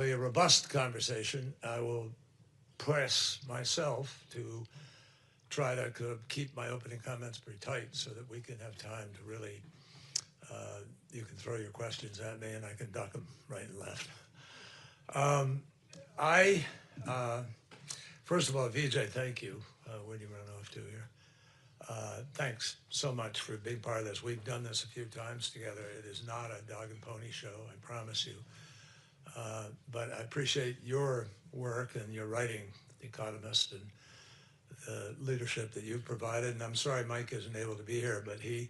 A robust conversation. I will press myself to try to keep my opening comments pretty tight so that we can have time to really, you can throw your questions at me and I can duck them right and left. Um, I, uh, First of all, Vijay, thank you. Where do you run off to here? Thanks so much for being part of this. We've done this a few times together. It is not a dog and pony show, I promise you. But I appreciate your work and your writing, The Economist, and the leadership that you've provided. And I'm sorry Mike isn't able to be here, but he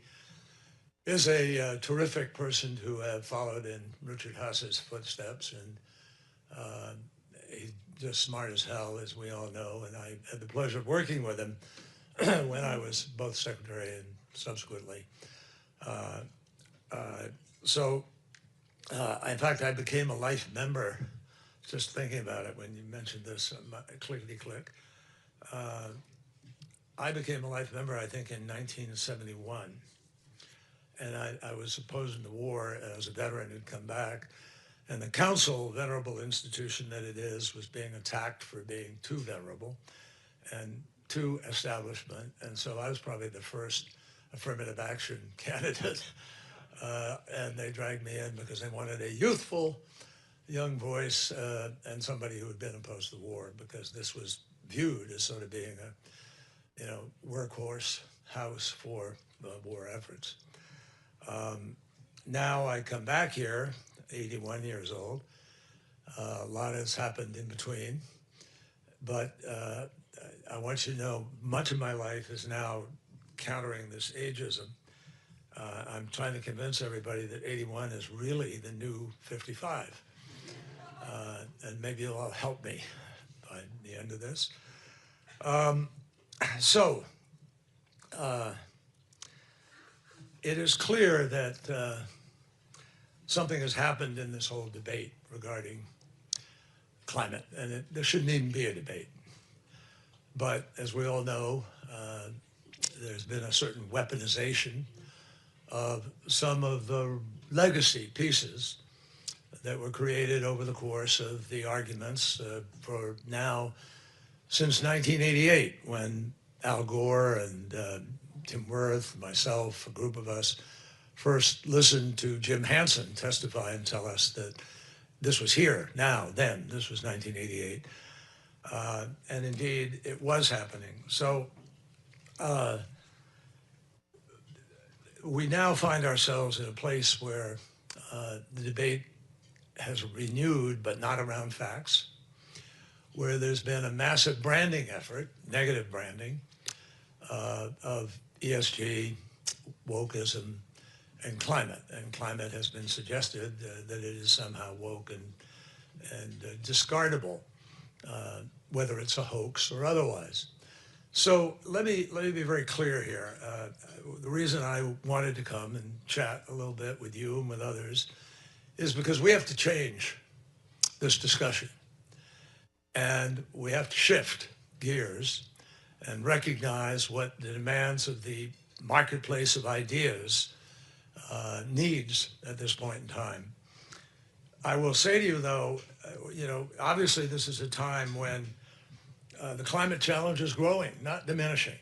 is a terrific person to have followed in Richard Haas's footsteps. And uh, he's just smart as hell, as we all know. And I had the pleasure of working with him when I was both secretary and subsequently. Uh, uh, so in fact, I became a life member, just thinking about it when you mentioned this, clickety click. Uh, I became a life member, I think, in 1971. And I was opposing the war as a veteran who'd come back. And the council, venerable institution that it is, was being attacked for being too venerable and too establishment. And so I was probably the first affirmative action candidate. And they dragged me in because they wanted a youthful young voice and somebody who had been opposed to the war, because this was viewed as sort of being a, workhorse house for war efforts. Now I come back here, 81 years old. A lot has happened in between, but I want you to know much of my life is now countering this ageism. I'm trying to convince everybody that 81 is really the new 55. And maybe you'll all help me by the end of this. So it is clear that something has happened in this whole debate regarding climate, and there shouldn't even be a debate. But as we all know, there's been a certain weaponization of some of the legacy pieces that were created over the course of the arguments for now since 1988, when Al Gore and Tim Wirth, myself, a group of us, first listened to Jim Hansen testify and tell us that this was here, now, then. This was 1988. And indeed, it was happening. So we now find ourselves in a place where the debate has renewed, but not around facts, where there's been a massive branding effort, negative branding, of ESG, wokeism, and climate. And climate has been suggested that it is somehow woke and discardable, whether it's a hoax or otherwise. So let me be very clear here. The reason I wanted to come and chat a little bit with you and with others is because we have to change this discussion. And we have to shift gears and recognize what the demands of the marketplace of ideas needs at this point in time. I will say to you, though, obviously this is a time when the climate challenge is growing, not diminishing.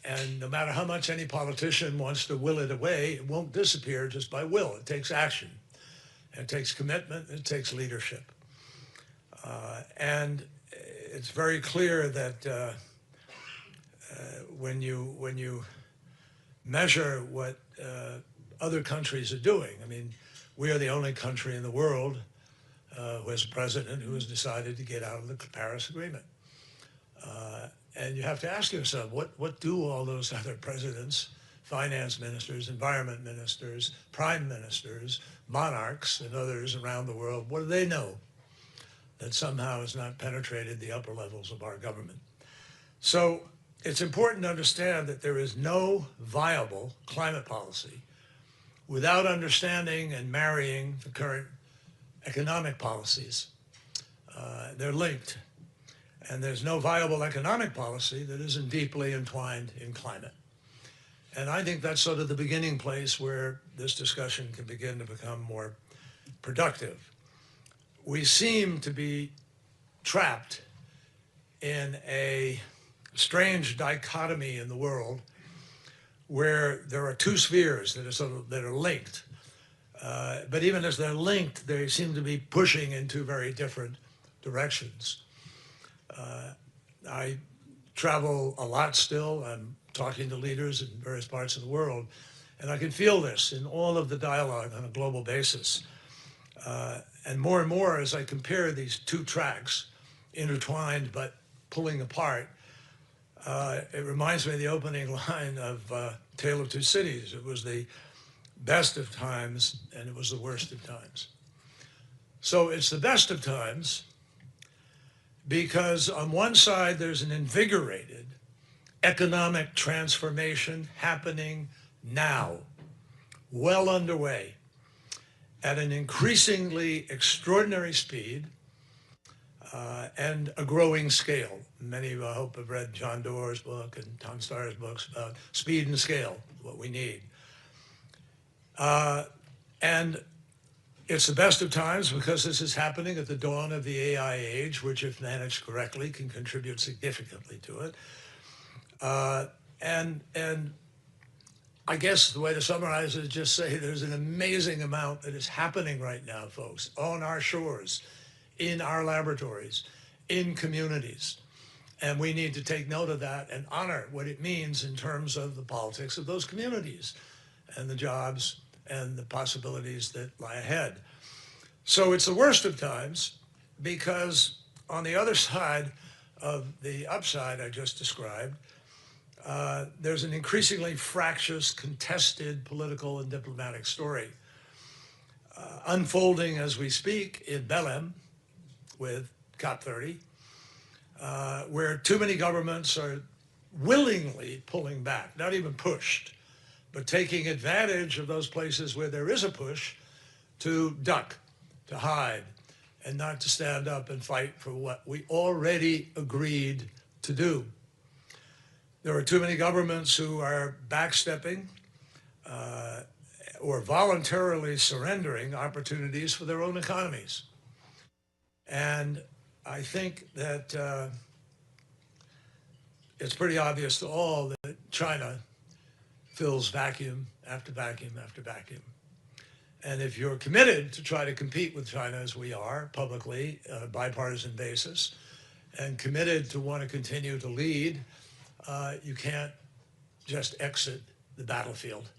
And no matter how much any politician wants to will it away, it won't disappear just by will. It takes action. It takes commitment. It takes leadership. And it's very clear that when you measure what other countries are doing, I mean, we are the only country in the world who has a president who has decided to get out of the Paris Agreement. And you have to ask yourself, what do all those other presidents, finance ministers, environment ministers, prime ministers, monarchs, and others around the world, what do they know that somehow has not penetrated the upper levels of our government? So it's important to understand that there is no viable climate policy without understanding and marrying the current economic policies. They're linked. And there's no viable economic policy that isn't deeply entwined in climate. And I think that's sort of the beginning place where this discussion can begin to become more productive. We seem to be trapped in a strange dichotomy in the world where there are two spheres that are that are linked. But even as they're linked, they seem to be pushing in two very different directions. I travel a lot still. I'm talking to leaders in various parts of the world, and I can feel this in all of the dialogue on a global basis. And more as I compare these two tracks, intertwined but pulling apart, it reminds me of the opening line of Tale of Two Cities. It was the best of times and it was the worst of times. So it's the best of times because on one side there's an invigorated economic transformation happening now, well underway, at an increasingly extraordinary speed and a growing scale. Many of you, I hope, have read John Doerr's book and Tom Starr's books about speed and scale, what we need. And it's the best of times because this is happening at the dawn of the AI age, which, if managed correctly, can contribute significantly to it. And I guess the way to summarize it is just say there's an amazing amount that is happening right now, folks, on our shores, in our laboratories, in communities. And we need to take note of that and honor what it means in terms of the politics of those communities and the jobs and the possibilities that lie ahead. So it's the worst of times because on the other side of the upside I just described, there's an increasingly fractious, contested political and diplomatic story unfolding as we speak in Belém with COP30, where too many governments are willingly pulling back, not even pushed, but taking advantage of those places where there is a push to duck, to hide, and not to stand up and fight for what we already agreed to do. There are too many governments who are backstepping or voluntarily surrendering opportunities for their own economies. And I think that it's pretty obvious to all that China fills vacuum after vacuum after vacuum. And if you're committed to try to compete with China, as we are publicly on a bipartisan basis, and committed to want to continue to lead, you can't just exit the battlefield.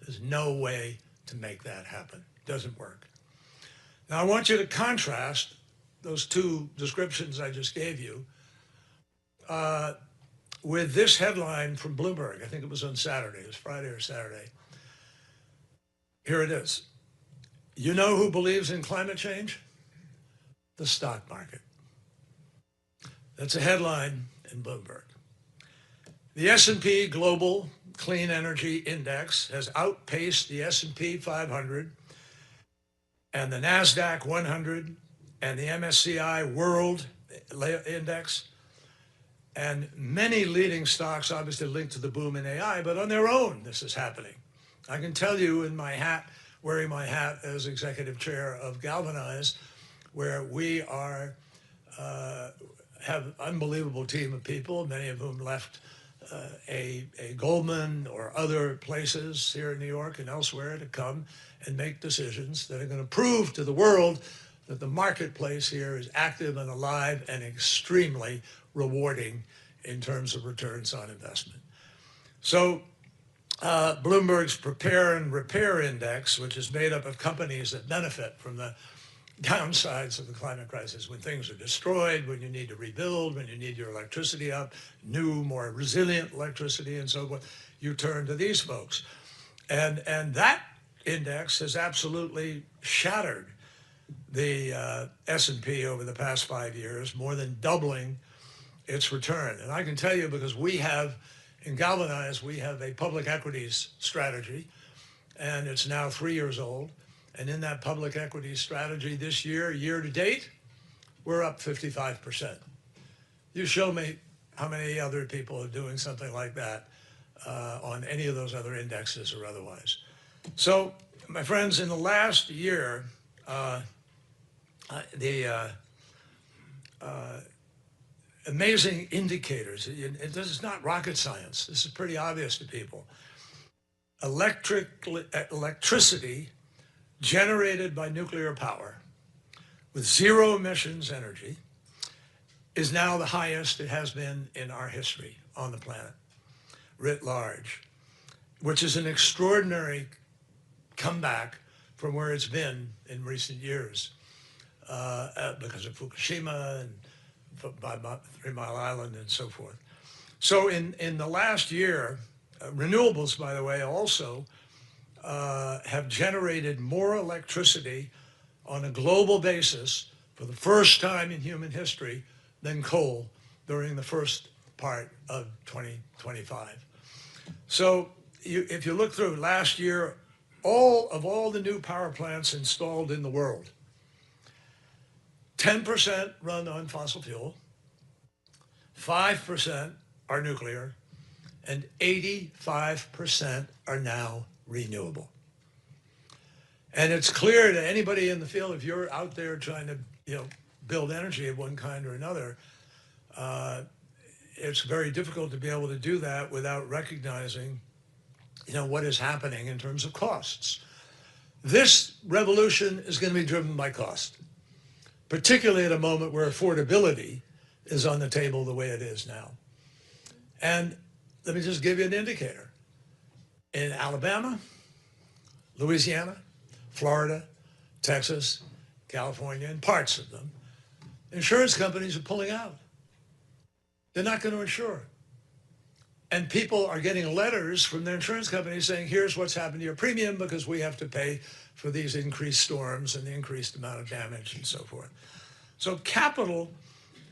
There's no way to make that happen. It doesn't work. Now I want you to contrast those two descriptions I just gave you with this headline from Bloomberg. I think it was on Saturday. It was Friday or Saturday. Here it is. You know who believes in climate change? The stock market. That's a headline in Bloomberg. The S&P Global Clean Energy Index has outpaced the S&P 500 and the NASDAQ 100 and the MSCI World Index, and many leading stocks obviously linked to the boom in AI, but on their own this is happening. I can tell you in my hat, wearing my hat as executive chair of Galvanize, where we are, have an unbelievable team of people, many of whom left a Goldman or other places here in New York and elsewhere to come and make decisions that are going to prove to the world that the marketplace here is active and alive and extremely rewarding in terms of returns on investment. So Bloomberg's Prepare and Repair Index, which is made up of companies that benefit from the downsides of the climate crisis, when things are destroyed, when you need to rebuild, when you need your electricity up, new, more resilient electricity and so forth, you turn to these folks. And that index has absolutely shattered the S&P over the past 5 years, more than doubling its return. And I can tell you because we have, in Galvanize, we have a public equities strategy, and it's now 3 years old. And in that public equities strategy this year, year to date, we're up 55%. You show me how many other people are doing something like that on any of those other indexes or otherwise. So, my friends, in the last year, the amazing indicators. This is not rocket science. This is pretty obvious to people. Electricity generated by nuclear power with zero emissions energy is now the highest it has been in our history on the planet, writ large, which is an extraordinary comeback from where it's been in recent years because of Fukushima and by 3 Mile Island and so forth. So in the last year, renewables, by the way, also have generated more electricity on a global basis for the first time in human history than coal during the first part of 2025. So if you look through last year, all the new power plants installed in the world, 10% run on fossil fuel, 5% are nuclear, and 85% are now renewable. And it's clear to anybody in the field, if you're out there trying to build energy of one kind or another, it's very difficult to be able to do that without recognizing what is happening in terms of costs. This revolution is going to be driven by cost, particularly at a moment where affordability is on the table the way it is now. And let me just give you an indicator. In Alabama, Louisiana, Florida, Texas, California, and parts of them, insurance companies are pulling out. They're not going to insure. And people are getting letters from their insurance companies saying, here's what's happened to your premium because we have to pay for these increased storms and the increased amount of damage and so forth. So capital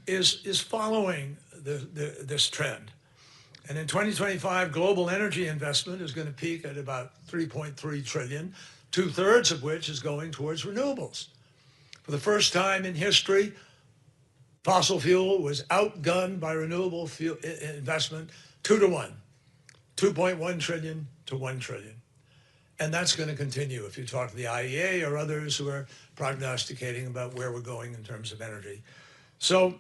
is following this trend. And in 2025, global energy investment is going to peak at about 3.3 trillion, 2/3 of which is going towards renewables. For the first time in history, fossil fuel was outgunned by renewable fuel investment 2 to 1, 2.1 trillion to 1 trillion. And that's going to continue if you talk to the IEA or others who are prognosticating about where we're going in terms of energy. So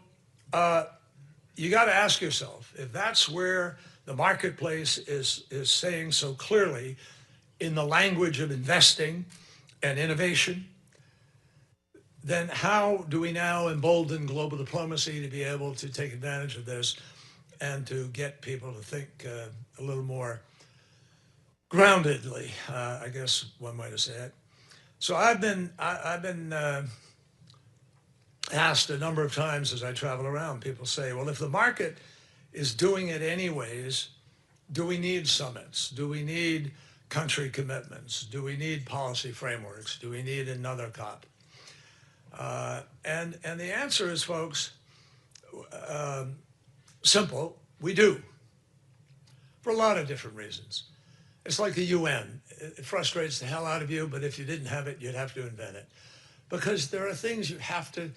you got to ask yourself, if that's where the marketplace is saying so clearly in the language of investing and innovation, then how do we now embolden global diplomacy to be able to take advantage of this and to get people to think a little more groundedly, I guess one way to say it. So I've been asked a number of times as I travel around, people say, well, if the market is doing it anyways, do we need summits? Do we need country commitments? Do we need policy frameworks? Do we need another COP? And the answer is, folks, simple, we do, for a lot of different reasons. It's like the UN. It frustrates the hell out of you, but if you didn't have it, you'd have to invent it. Because there are things you have to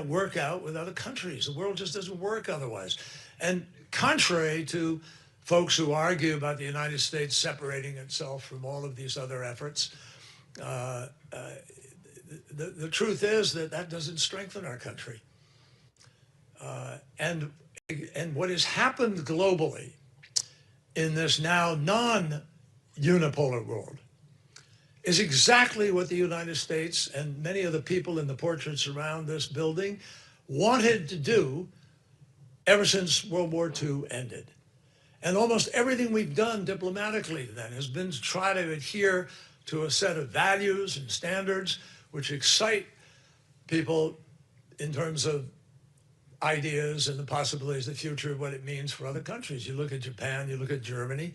work out with other countries. The world just doesn't work otherwise. And contrary to folks who argue about the United States separating itself from all of these other efforts, the truth is that doesn't strengthen our country. And what has happened globally in this now non-unipolar world is exactly what the United States and many of the people in the portraits around this building wanted to do ever since World War II ended. And almost everything we've done diplomatically then has been to try to adhere to a set of values and standards which excite people in terms of ideas and the possibilities of the future of what it means for other countries. You look at Japan, you look at Germany,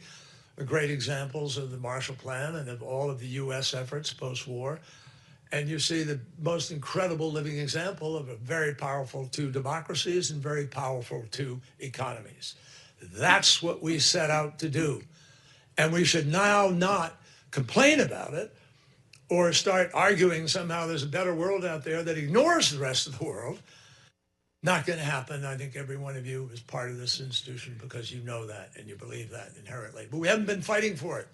are great examples of the Marshall Plan and of all of the US efforts post-war. And you see the most incredible living example of a very powerful two democracies and very powerful two economies. That's what we set out to do. And we should now not complain about it or start arguing somehow there's a better world out there that ignores the rest of the world. Not going to happen. I think every one of you is part of this institution because you know that and you believe that inherently. But we haven't been fighting for it.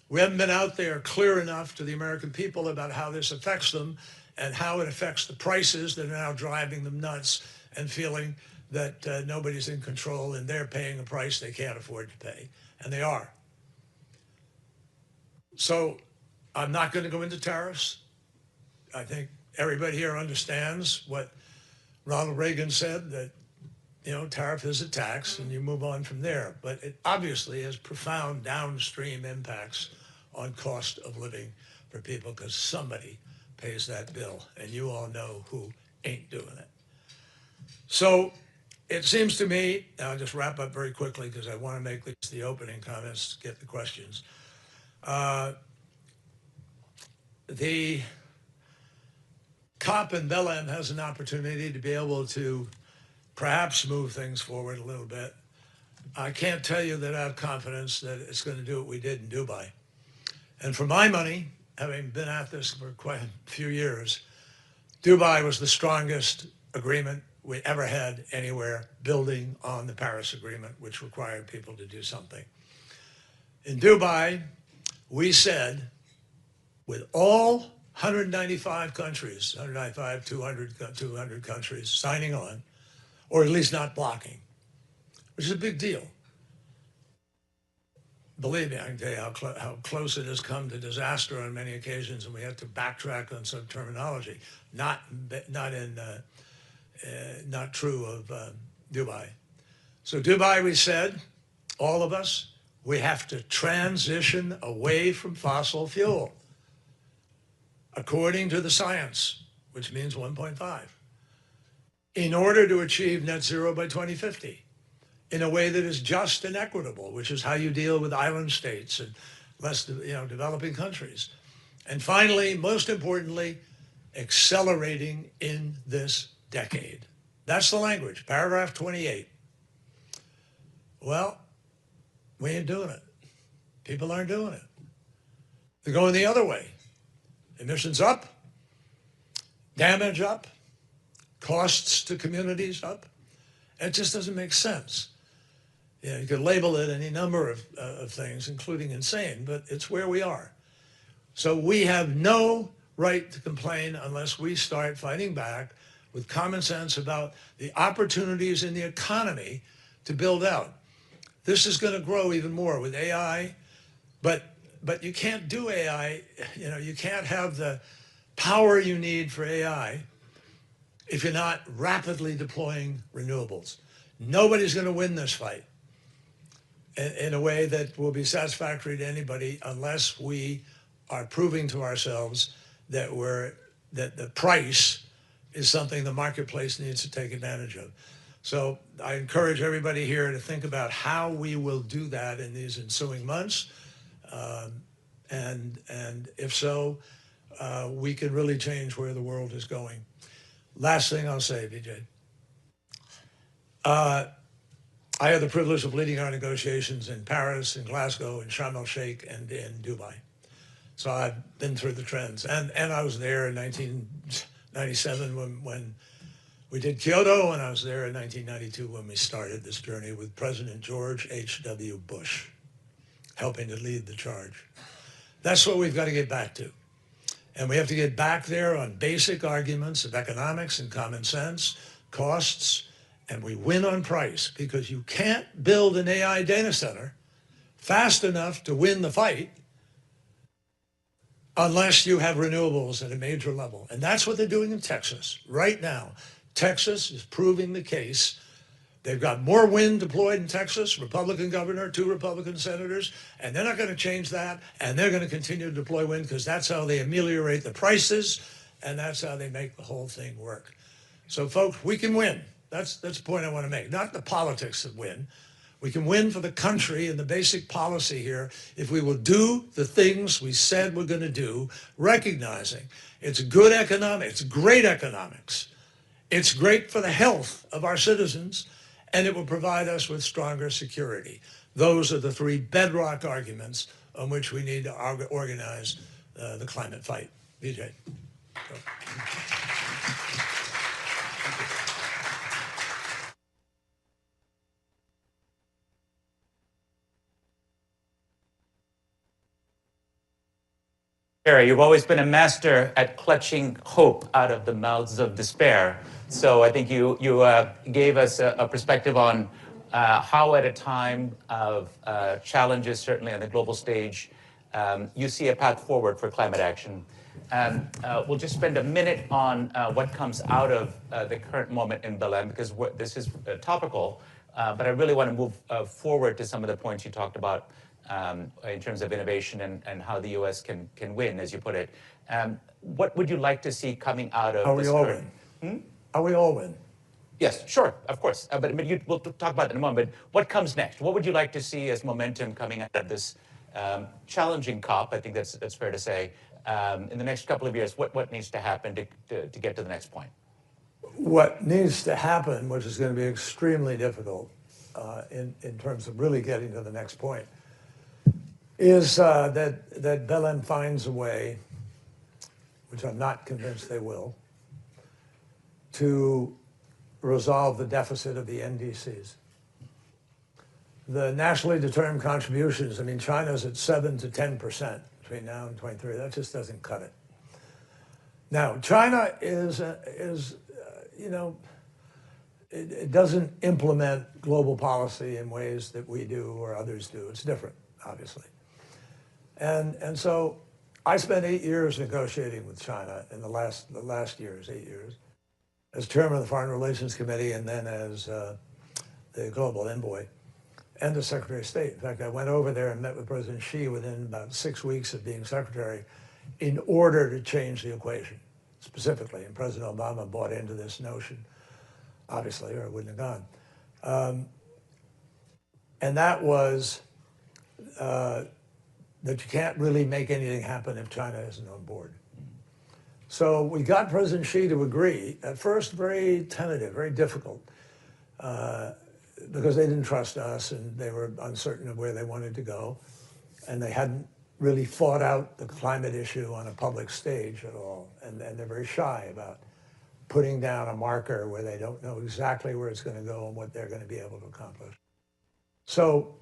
We haven't been out there clear enough to the American people about how this affects them and how it affects the prices that are now driving them nuts and feeling that nobody's in control and they're paying a price they can't afford to pay. And they are. So I'm not going to go into tariffs. I think everybody here understands what Ronald Reagan said, that, you know, tariff is a tax and you move on from there. But it obviously has profound downstream impacts on cost of living for people because somebody pays that bill, and you all know who ain't doing it. So it seems to me, and I'll just wrap up very quickly because I want to make the opening comments to get the questions. The COP in Belém has an opportunity to be able to perhaps move things forward a little bit. I can't tell you that I have confidence that it's going to do what we did in Dubai. And for my money, having been at this for quite a few years, Dubai was the strongest agreement we ever had anywhere, building on the Paris Agreement, which required people to do something. In Dubai, we said, with all 195 countries, 195, 200 countries signing on, or at least not blocking, which is a big deal. Believe me, I can tell you how close it has come to disaster on many occasions, and we had to backtrack on some terminology. Not true of Dubai. So Dubai, we said, all of us, we have to transition away from fossil fuel, according to the science, which means 1.5, in order to achieve net zero by 2050. In a way that is just and equitable, which is how you deal with island states and less, developing countries. And finally, most importantly, accelerating in this decade. That's the language, paragraph 28. Well, we ain't doing it. People aren't doing it. They're going the other way. Emissions up, damage up, costs to communities up. It just doesn't make sense. You could label it any number of things, including insane, but it's where we are. So we have no right to complain unless we start fighting back with common sense about the opportunities in the economy to build out. This is going to grow even more with AI, but you can't do AI, you can't have the power you need for AI if you're not rapidly deploying renewables. Nobody's going to win this fight in a way that will be satisfactory to anybody unless we are proving to ourselves that the price is something the marketplace needs to take advantage of. So I encourage everybody here to think about how we will do that in these ensuing months. And if so, we can really change where the world is going. Last thing I'll say, Vijay. I had the privilege of leading our negotiations in Paris, in Glasgow, in Sharm el-Sheikh, and in Dubai. So I've been through the trends. And I was there in 1997 when we did Kyoto, and I was there in 1992 when we started this journey with President George H.W. Bush, helping to lead the charge. That's what we've got to get back to. And we have to get back there on basic arguments of economics and common sense, costs, and we win on price, because you can't build an AI data center fast enough to win the fight unless you have renewables at a major level. And that's what they're doing in Texas right now. Texas is proving the case. They've got more wind deployed in Texas, Republican governor, 2 Republican senators, and they're not going to change that, and they're going to continue to deploy wind because that's how they ameliorate the prices, and that's how they make the whole thing work. So folks, we can win. That's the point I want to make. Not the politics that win. We can win for the country and the basic policy here if we will do the things we said we're going to do, recognizing it's good economics, it's great economics, it's great for the health of our citizens, and it will provide us with stronger security. Those are the 3 bedrock arguments on which we need to organize the climate fight. Vijay. Kerry, you've always been a master at clutching hope out of the mouths of despair. So I think you gave us a perspective on how at a time of challenges, certainly on the global stage, you see a path forward for climate action. We'll just spend a minute on what comes out of the current moment in Belém, because this is topical, but I really want to move forward to some of the points you talked about in terms of innovation and how the U.S. can win, as you put it. What would you like to see coming out of this current? Are we all win? Yes, sure, of course. But we'll talk about that in a moment. But what comes next? What would you like to see as momentum coming out of this challenging COP? I think that's fair to say. In the next couple of years, what needs to happen to get to the next point? What needs to happen, which is going to be extremely difficult in terms of really getting to the next point, is that Belém finds a way, which I'm not convinced they will, to resolve the deficit of the NDCs. The nationally determined contributions, I mean, China's at 7 to 10% between now and 23. That just doesn't cut it. Now, China is you know, it doesn't implement global policy in ways that we do or others do. It's different, obviously. And so I spent 8 years negotiating with China in the last years, 8 years, as chairman of the Foreign Relations Committee and then as the global envoy and the Secretary of State. In fact, I went over there and met with President Xi within about 6 weeks of being secretary in order to change the equation, specifically. And President Obama bought into this notion, obviously, or it wouldn't have gone. And that was that you can't really make anything happen if China isn't on board. So we got President Xi to agree, at first very tentative, very difficult, because they didn't trust us and they were uncertain of where they wanted to go. And they hadn't really fought out the climate issue on a public stage at all. And they're very shy about putting down a marker where they don't know exactly where it's going to go and what they're going to be able to accomplish. So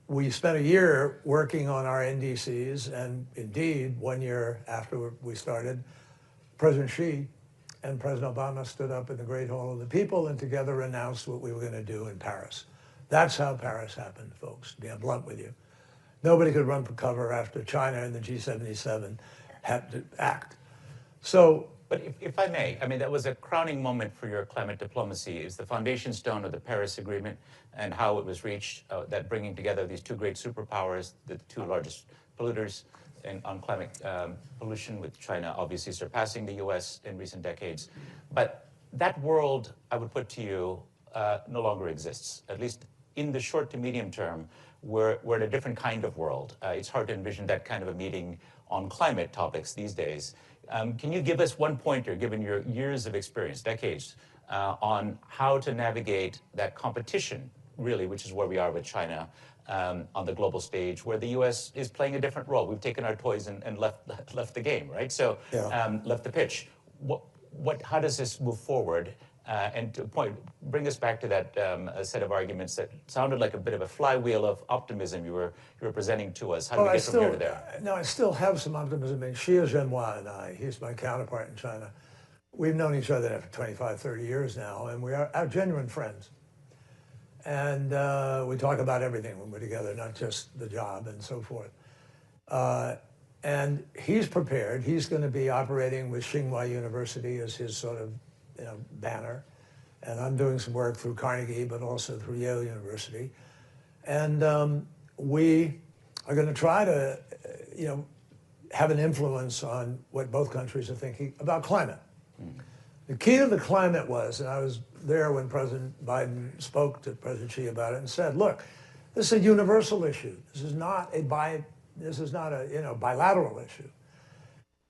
we spent a year working on our NDCs, and indeed, 1 year after we started, President Xi and President Obama stood up in the Great Hall of the People and together announced what we were going to do in Paris. That's how Paris happened, folks, to be blunt with you. Nobody could run for cover after China and the G77 had to act. So, but if I may, I mean, that was a crowning moment for your climate diplomacy. Is the foundation stone of the Paris Agreement and how it was reached, that bringing together these two great superpowers, the two largest polluters on climate pollution, with China obviously surpassing the US in recent decades. But that world, I would put to you, no longer exists, at least in the short to medium term. We're in a different kind of world. It's hard to envision that kind of a meeting on climate topics these days. Can you give us one pointer, given your years of experience, decades, on how to navigate that competition, really, which is where we are with China on the global stage, where the U.S. is playing a different role? We've taken our toys and left the game, right? So left the pitch. How does this move forward? And to bring us back to that set of arguments that sounded like a bit of a flywheel of optimism you were presenting to us. How do we get from here to there? No, I still have some optimism. I mean, Xi Jinping and I, he's my counterpart in China. We've known each other for 25, 30 years now, and we are genuine friends. And we talk about everything when we're together, not just the job and so forth. And he's prepared. He's going to be operating with Tsinghua University as his sort of banner. And I'm doing some work through Carnegie, but also through Yale University. And we are going to try to, have an influence on what both countries are thinking about climate. The key to the climate was, and I was there when President Biden spoke to President Xi about it and said, look, this is a universal issue. This is not a bilateral issue.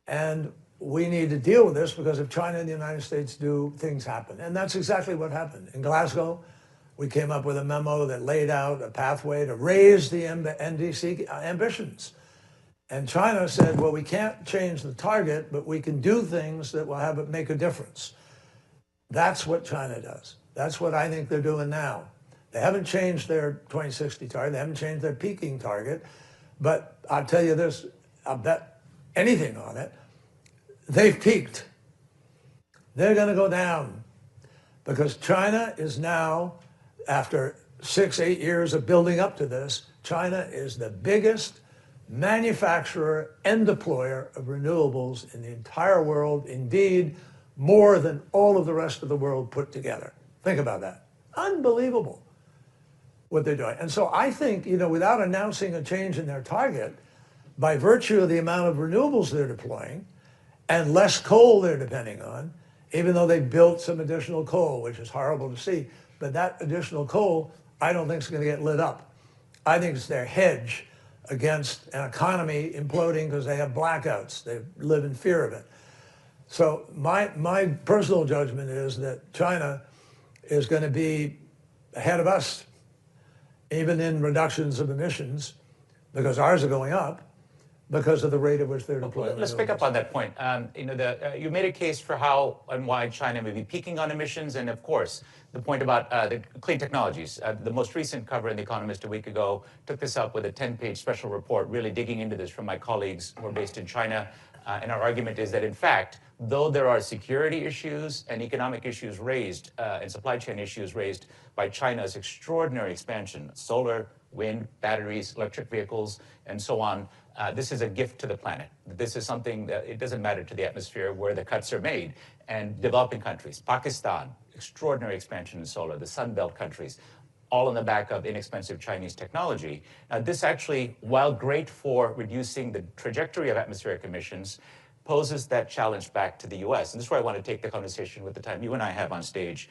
And we need to deal with this because if China and the United States do, things happen. And that's exactly what happened. In Glasgow, we came up with a memo that laid out a pathway to raise the NDC ambitions. And China said, well, we can't change the target, but we can do things that will make a difference. That's what China does. That's what I think they're doing now. They haven't changed their 2060 target. They haven't changed their peaking target. But I'll tell you this, I bet anything on it, they've peaked. They're going to go down because China is now, after 6-8 years of building up to this, China is the biggest manufacturer and deployer of renewables in the entire world, indeed more than all of the rest of the world put together. Think about that. Unbelievable what they're doing. And so I think, without announcing a change in their target, by virtue of the amount of renewables they're deploying and less coal they're depending on, even though they built some additional coal, which is horrible to see, but that additional coal, I don't think is going to get lit up. I think it's their hedge against an economy imploding because they have blackouts. They live in fear of it. So my personal judgment is that China is going to be ahead of us, even in reductions of emissions, because ours are going up because of the rate at which they're deploying. Let's pick up on that point. You made a case for how and why China may be peaking on emissions, and of course, the point about the clean technologies. The most recent cover in The Economist a week ago took this up with a 10-page special report, really digging into this from my colleagues who are based in China. And our argument is that, in fact, though there are security issues and economic issues raised and supply chain issues raised by China's extraordinary expansion, solar, wind, batteries, electric vehicles, and so on, this is a gift to the planet. This is something that it doesn't matter to the atmosphere where the cuts are made. And developing countries, Pakistan, extraordinary expansion in solar, the Sun Belt countries, all on the back of inexpensive Chinese technology. Now, this actually, while great for reducing the trajectory of atmospheric emissions, poses that challenge back to the U.S. And this is where I want to take the conversation with the time you and I have on stage.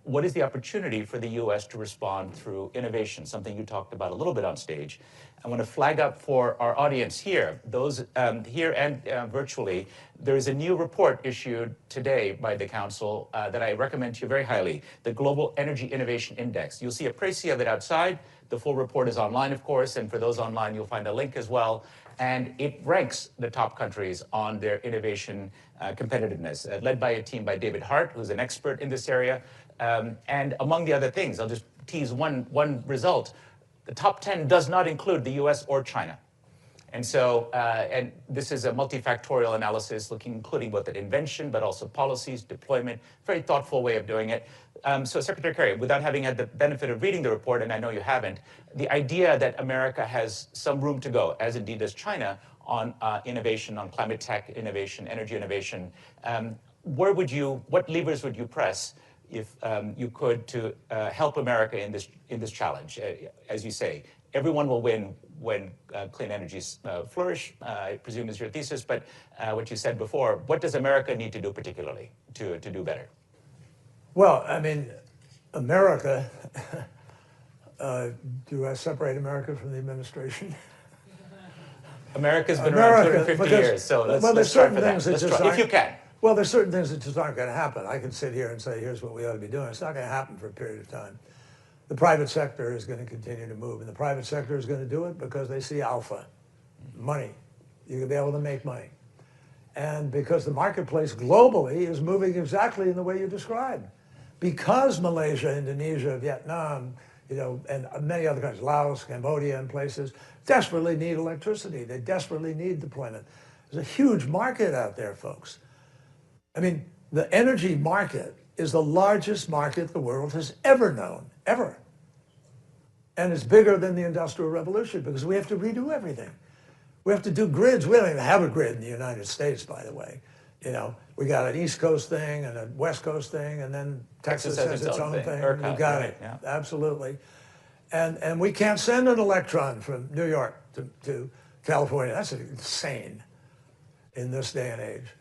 What is the opportunity for the U.S. to respond through innovation, something you talked about a little bit on stage? I want to flag up for our audience here, those here and virtually, there is a new report issued today by the Council that I recommend to you very highly, the Global Energy Innovation Index. You'll see a précis of it outside. The full report is online, of course, and for those online, you'll find a link as well. And it ranks the top countries on their innovation competitiveness, led by a team by David Hart, who's an expert in this area. And among the other things, I'll just tease one result. The top 10 does not include the US or China. And so, and this is a multifactorial analysis including both at invention, but also policies, deployment, very thoughtful way of doing it. So Secretary Kerry, without having had the benefit of reading the report, and I know you haven't, the idea that America has some room to go, as indeed does China, on innovation, on climate tech innovation, energy innovation, what levers would you press if you could to help America in this challenge? As you say, everyone will win when clean energies flourish, I presume is your thesis, but what you said before, what does America need to do particularly to do better? Well, I mean, America, do I separate America from the administration? America's been around 250 years, so let's start for that. If you can. Well, there's certain things that just aren't going to happen. I can sit here and say, here's what we ought to be doing. It's not going to happen for a period of time. The private sector is going to continue to move, and the private sector is going to do it because they see alpha, money. You're going to be able to make money. And because the marketplace globally is moving exactly in the way you described. Because Malaysia, Indonesia, Vietnam, and many other countries, Laos, Cambodia, and places, desperately need electricity. They desperately need deployment. There's a huge market out there, folks. I mean, the energy market is the largest market the world has ever known, ever. And it's bigger than the Industrial Revolution because we have to redo everything. We have to do grids. We don't even have a grid in the United States, by the way. We got an East Coast thing and a West Coast thing, and then Texas has its own thing. You got it, yeah. Absolutely. And we can't send an electron from New York to California. That's insane in this day and age.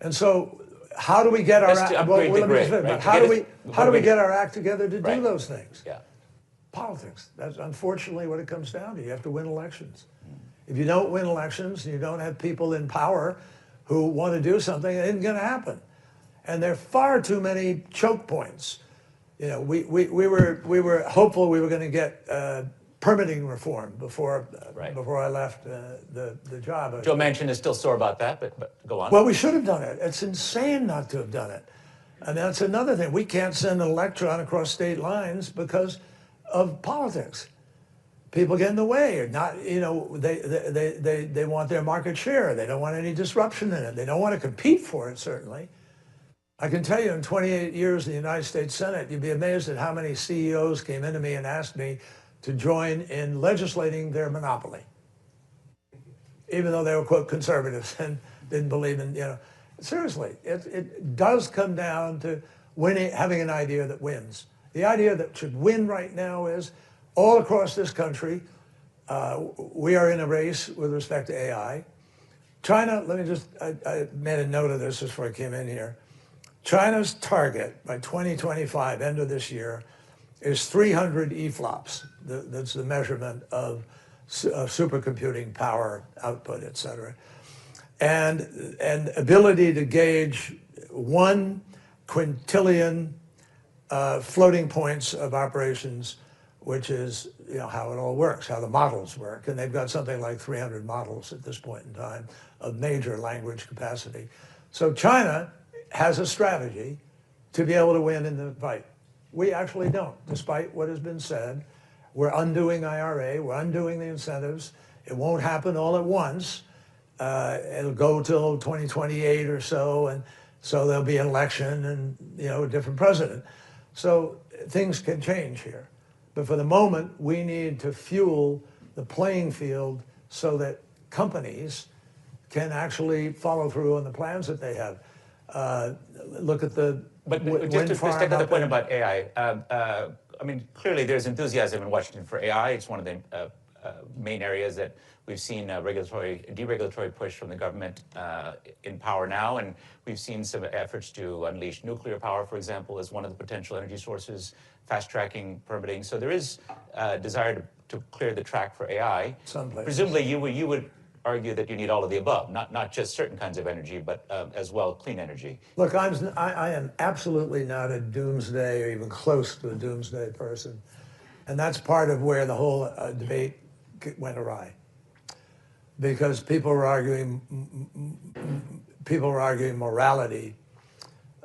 And so how do we get our act? How do we get our act together to do those things? Yeah. Politics. That's unfortunately what it comes down to. You have to win elections. If you don't win elections, and you don't have people in power who want to do something, it isn't going to happen. And there are far too many choke points. We were hopeful we were going to get permitting reform before I left the job. Joe Manchin is still sore about that, but go on. Well, we should have done it. It's insane not to have done it. And that's another thing. We can't send an electron across state lines because of politics. people get in the way, or not, they want their market share. They don't want any disruption in it. They don't want to compete for it, certainly. I can tell you in 28 years in the United States Senate, you'd be amazed at how many CEOs came into me and asked me to join in legislating their monopoly, even though they were, quote, conservatives and didn't believe in, seriously, it does come down to winning, having an idea that wins. The idea that should win right now is all across this country, we are in a race with respect to AI. China, I made a note of this before I came in here. China's target by 2025, end of this year, is 300 EFLOPS. That's the measurement of supercomputing power output, et cetera. And ability to gauge 1 quintillion floating points of operations, which is how it all works, how the models work. And they've got something like 300 models at this point in time of major language capacity. So China has a strategy to be able to win in the fight. We actually don't, despite what has been said. We're undoing IRA, we're undoing the incentives. It won't happen all at once. It'll go till 2028 or so, and so there'll be an election and a different president. So things can change here. But for the moment, we need to fuel the playing field so that companies can actually follow through on the plans that they have. Look at the just to stick to the point about AI, I mean, clearly there's enthusiasm in Washington for AI. It's one of the main areas that we've seen deregulatory push from the government in power now, and we've seen some efforts to unleash nuclear power, for example, as one of the potential energy sources, fast-tracking permitting. So there is a desire to clear the track for AI. Some places. Presumably you would argue that you need all of the above, not just certain kinds of energy, but as well clean energy. Look, I am absolutely not a doomsday or even close to a doomsday person. And that's part of where the whole debate went awry. Because people were arguing morality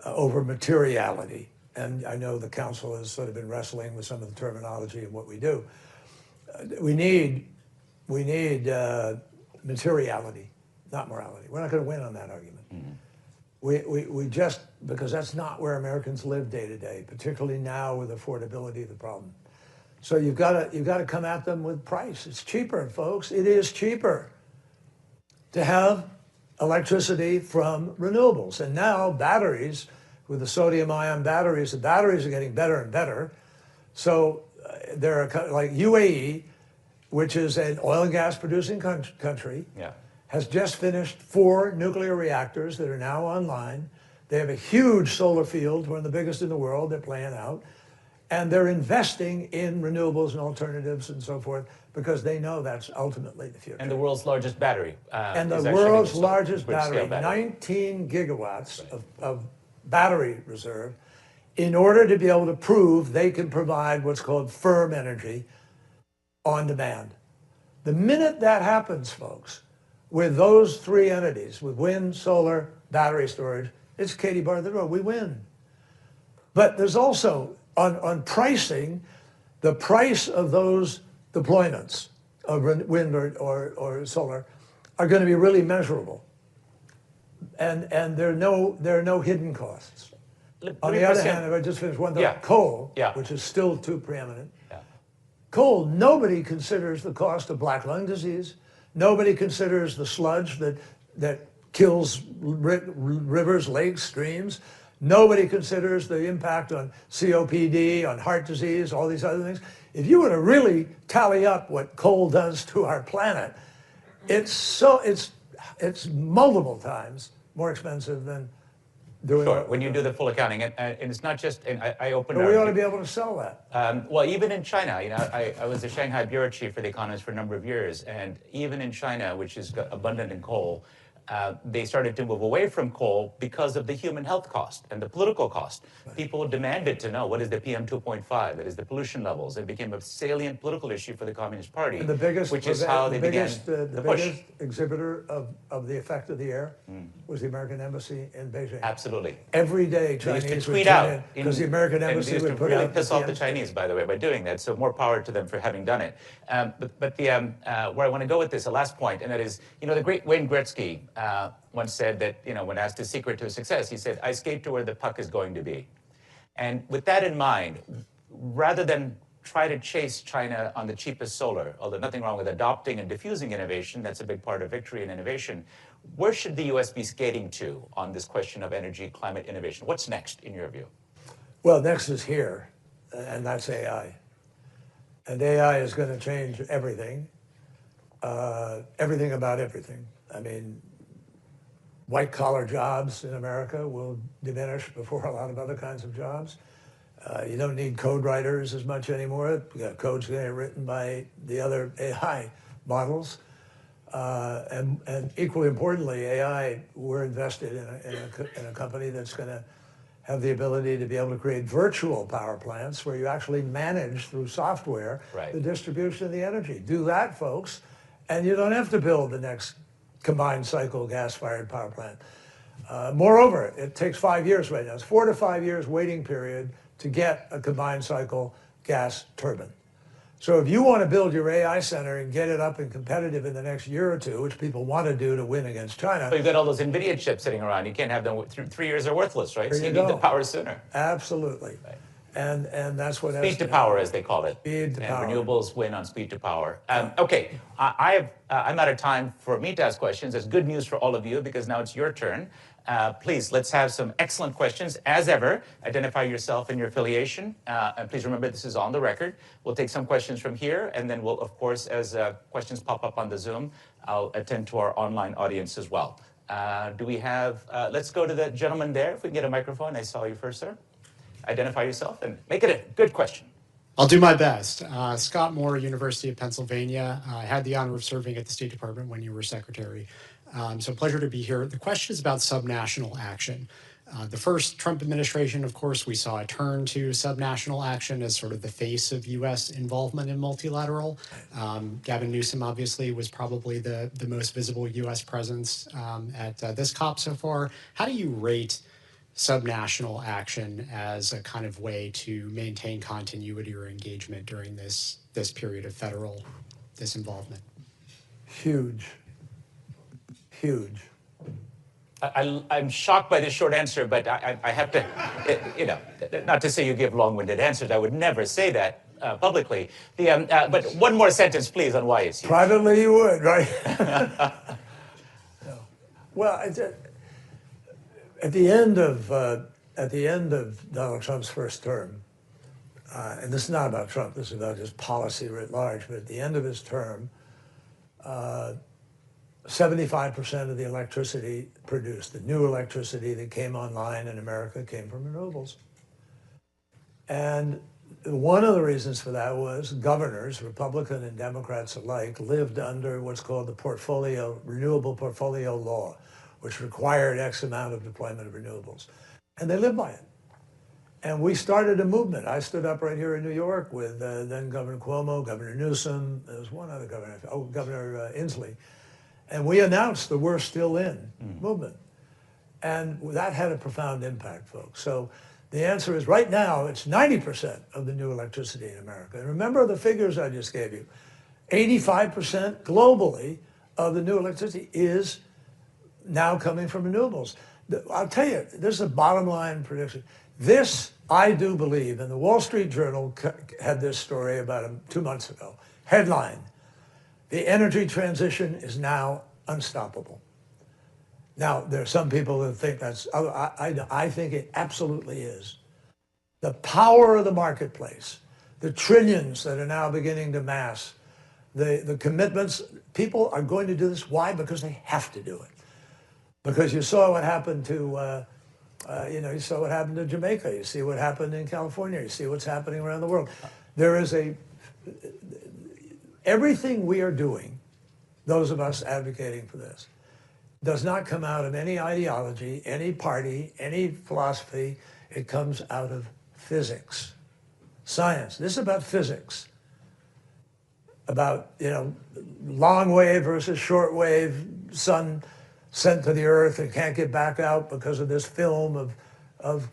over materiality. And I know the council has sort of been wrestling with some of the terminology of what we do. We need materiality, not morality. We're not going to win on that argument. Mm-hmm. We just, because that's not where Americans live day to day, particularly now with affordability of the problem. So you've got to come at them with price. It's cheaper, folks. It is cheaper to have electricity from renewables. And now batteries, with the sodium-ion batteries, the batteries are getting better and better. So there are like UAE, which is an oil and gas producing country, has just finished 4 nuclear reactors that are now online. They have a huge solar field, one of the biggest in the world, they're playing out. And they're investing in renewables and alternatives and so forth because they know that's ultimately the future. And the world's largest battery. And the world's largest battery, 19 gigawatts of battery reserve, in order to be able to prove they can provide what's called firm energy on demand. The minute that happens, folks, with those 3 entities, with wind, solar, battery storage, it's Katie bar the door, we win. But there's also, on pricing, the price of those deployments of wind or solar are going to be really measurable. And there are no hidden costs. On the other hand, if I just finish one thing, coal, which is still too preeminent, coal, nobody considers the cost of black lung disease. Nobody considers the sludge that kills rivers, lakes, streams. Nobody considers the impact on COPD, on heart disease, all these other things. If you were to really tally up what coal does to our planet, it's multiple times more expensive than doing. Sure, when you do the full accounting, and it's not just. And I opened. But we ought to be able to sell that. Well, even in China, I was the Shanghai bureau chief for the economist for a number of years, and even in China, which is abundant in coal, they started to move away from coal because of the human health cost and the political cost. Right. People demanded to know what is the PM 2.5, that is the pollution levels. It became a salient political issue for the Communist Party, and the biggest, which is how they began the the biggest push. exhibitor of the effect of the air was the American embassy in Beijing. Absolutely. Every day, They used Chinese to would tweet tune out in because the American embassy used would to put really out piss off the PMs. Chinese, by the way, by doing that. So more power to them for having done it. But where I want to go with this, the last point, and that is, the great Wayne Gretzky once said that, when asked his secret to his success, he said, "I skate to where the puck is going to be." And with that in mind, rather than try to chase China on the cheapest solar, although nothing wrong with adopting and diffusing innovation, that's a big part of victory in innovation, where should the U.S. be skating to on this question of energy, climate, innovation? What's next, in your view? Well, next is here, and that's AI. And AI is going to change everything, everything about everything. I mean, white-collar jobs in America will diminish before a lot of other kinds of jobs. You don't need code writers as much anymore. Code's going to get written by the other AI models. And equally importantly, AI, we're invested in a company that's going to have the ability to be able to create virtual power plants where you actually manage through software the distribution of the energy. Do that, folks, and you don't have to build the next combined cycle gas-fired power plant. Moreover, it takes 5 years right now. It's 4 to 5 years waiting period to get a combined cycle gas turbine. So if you want to build your AI center and get it up and competitive in the next year or two, which people want to do to win against China. But you've got all those NVIDIA chips sitting around. You can't have them, 3 years are worthless, right? So you need the power sooner. Absolutely. Right. And that's what speed to power, as they call it. Speed to power. Renewables win on speed to power. Okay, I'm out of time for me to ask questions. That's good news for all of you because now it's your turn. Please, let's have some excellent questions. As ever, identify yourself and your affiliation. And please remember, this is on the record. We'll take some questions from here, and then we'll, of course, as questions pop up on the Zoom, I'll attend to our online audience as well. Do we have, let's go to the gentleman there, if we can get a microphone. I saw you first, sir. Identify yourself and make it a good question. I'll do my best. Scott Moore, University of Pennsylvania. I had the honor of serving at the State Department when you were secretary. So pleasure to be here. The question is about subnational action. The first Trump administration, of course, we saw a turn to subnational action as sort of the face of U.S. involvement in multilateral. Gavin Newsom, obviously, was probably the most visible U.S. presence at this COP so far. How do you rate subnational action as a kind of way to maintain continuity or engagement during this period of federal disinvolvement? Huge. Huge. I'm shocked by this short answer, but I have to, not to say you give long-winded answers. I would never say that publicly. But one more sentence, please, on why it's huge. Privately, you would, right? No. Well, at the end of Donald Trump's first term, and this is not about Trump, this is about just policy writ large, but at the end of his term, 75% of the electricity produced, the new electricity that came online in America, came from renewables. And one of the reasons for that was governors, Republican and Democrats alike, lived under what's called the renewable portfolio law, which required X amount of deployment of renewables. And they lived by it. And we started a movement. I stood up right here in New York with then Governor Cuomo, Governor Newsom, there was one other governor, Governor Inslee. And we announced the We're Still In movement. And that had a profound impact, folks. So the answer is right now, it's 90% of the new electricity in America. And remember the figures I just gave you. 85% globally of the new electricity is now coming from renewables. I'll tell you, this is a bottom line prediction. This, I do believe, and the Wall Street Journal had this story about 2 months ago. Headline: the energy transition is now unstoppable. Now, there are some people that think that's, I think it absolutely is. The power of the marketplace, the trillions that are now beginning to mass, the commitments, people are going to do this. Why? Because they have to do it. Because you saw what happened to, you saw what happened to Jamaica. You see what happened in California. You see what's happening around the world. There is everything we are doing, those of us advocating for this, does not come out of any ideology, any party, any philosophy. It comes out of physics, science. This is about physics, about, long wave versus short wave, sun sent to the earth and can't get back out because of this film of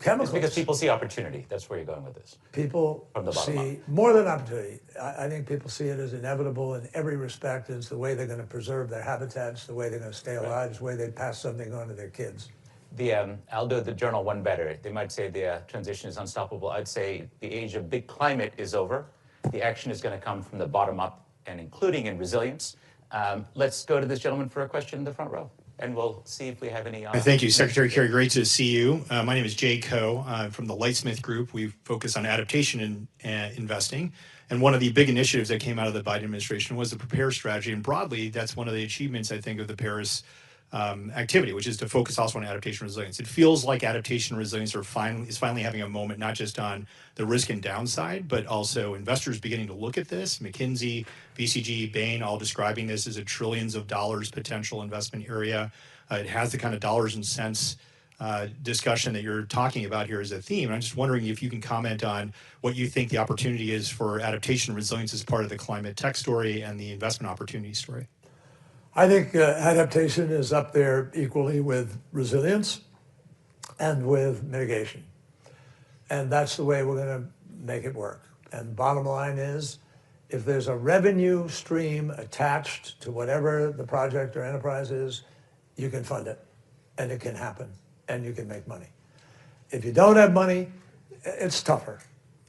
chemicals. It's because people see opportunity. That's where you're going with this. People From the bottom see more than opportunity. I think people see it as inevitable in every respect. It's the way they're going to preserve their habitats, the way they're going to stay alive, it's the way they pass something on to their kids. I'll do the journal one better. They might say the transition is unstoppable. I'd say the age of big climate is over. The action is going to come from the bottom up, and including in resilience. Let's go to this gentleman for a question in the front row, and we'll see if we have any. Thank you, Secretary Kerry. Great to see you. My name is Jay Coe from the Lightsmith Group. We focus on adaptation and investing. And one of the big initiatives that came out of the Biden administration was the Prepare strategy. And broadly, that's one of the achievements, I think, of the Paris activity, which is to focus also on adaptation and resilience. It feels like adaptation and resilience is finally having a moment, not just on the risk and downside, but also investors beginning to look at this. McKinsey, BCG, Bain, all describing this as a trillions of dollars potential investment area. It has the kind of dollars and cents discussion that you're talking about here as a theme. And I'm just wondering if you can comment on what you think the opportunity is for adaptation and resilience as part of the climate tech story and the investment opportunity story. I think adaptation is up there equally with resilience and with mitigation. And that's the way we're going to make it work. And bottom line is, if there's a revenue stream attached to whatever the project or enterprise is, you can fund it, and it can happen, and you can make money. If you don't have money, it's tougher.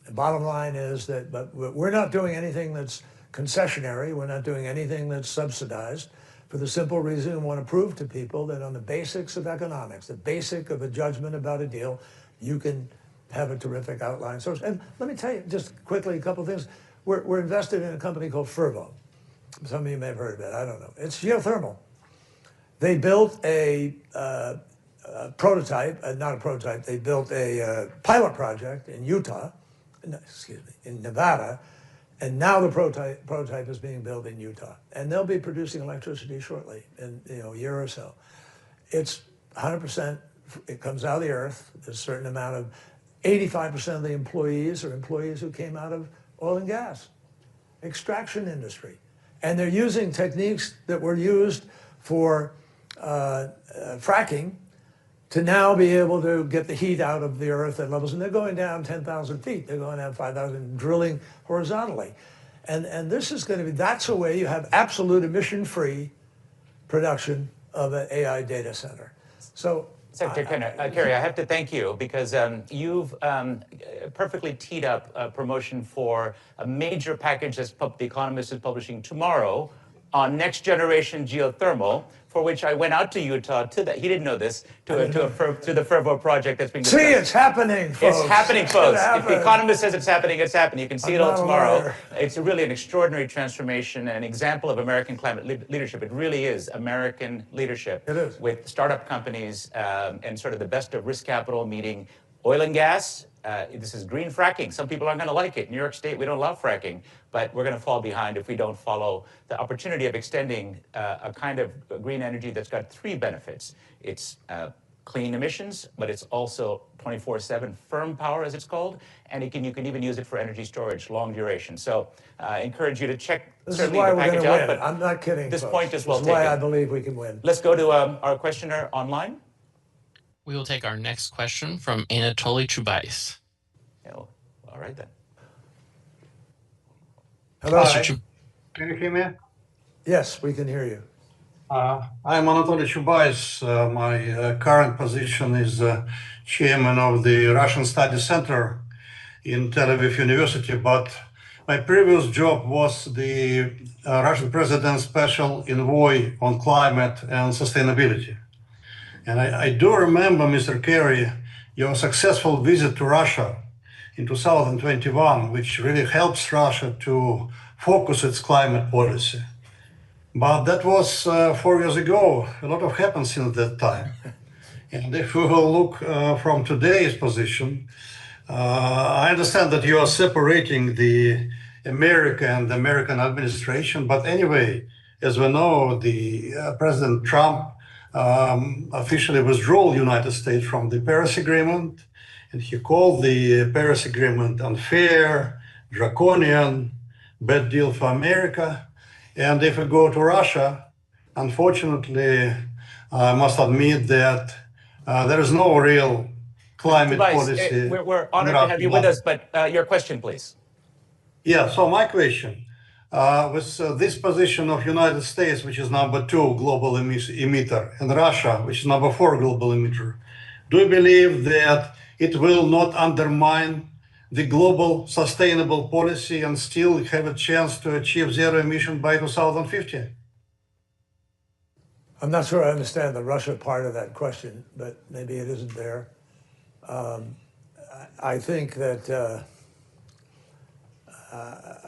The bottom line is that, but we're not doing anything that's concessionary. We're not doing anything that's subsidized, for the simple reason we want to prove to people that on the basics of economics, the basic of a judgment about a deal, you can have a terrific outline source. And let me tell you just quickly a couple of things. We're invested in a company called Fervo. Some of you may have heard of it. I don't know. It's geothermal. They built a prototype, not a prototype. They built a pilot project in in Nevada, and now the prototype is being built in Utah, and they'll be producing electricity shortly, in a year or so. It's 100%. It comes out of the earth. There's a certain amount of 85% of the employees are employees who came out of oil and gas, extraction industry, and they're using techniques that were used for fracking to now be able to get the heat out of the earth at levels, and they're going down 10,000 feet. They're going down 5,000, drilling horizontally. And this is going to be, that's a way you have absolute emission-free production of an AI data center. So, Secretary Kerry, I have to thank you because you've perfectly teed up a promotion for a major package that The Economist is publishing tomorrow on next generation geothermal, for which I went out to Utah he didn't know this, to the Fervo project that's being discussed. See, it's happening, folks. It's happening, folks. If The Economist says it's happening, it's happening. You can see it all tomorrow. It's really an extraordinary transformation, an example of American climate leadership. It really is American leadership. It is. With startup companies and sort of the best of risk capital meeting oil and gas. This is green fracking. Some people aren't going to like it. New York State, we don't love fracking, but we're going to fall behind if we don't follow the opportunity of extending a kind of green energy that's got three benefits. It's clean emissions, but it's also 24/7 firm power, as it's called, and you can even use it for energy storage, long duration. So I encourage you to check this certainly is why the we're package going to out. win. But I'm not kidding. This folks. point is well taken. taken. This is why I believe we can win. Let's go to our questioner online. We will take our next question from Anatoly Chubais. Oh, all right then. Hello. Can you hear me? Yes, we can hear you. I'm Anatoly Chubais. My current position is chairman of the Russian Studies Center in Tel Aviv University, but my previous job was the Russian president's special envoy on climate and sustainability. And I do remember, Mr. Kerry, your successful visit to Russia in 2021, which really helps Russia to focus its climate policy. But that was 4 years ago. A lot have happened since that time. And if we will look from today's position, I understand that you are separating the America and the American administration. But anyway, as we know, the President Trump officially withdrew United States from the Paris Agreement, and he called the Paris Agreement unfair, draconian, bad deal for America. And if we go to Russia, unfortunately, I must admit that there is no real climate Tobias, policy. we're honored to have you with us, but your question, please. Yeah, so my question, with this position of United States, which is number 2 global emitter, and Russia, which is number 4 global emitter, do you believe that it will not undermine the global sustainable policy and still have a chance to achieve zero emission by 2050? I'm not sure I understand the Russia part of that question, but maybe it isn't there. I think that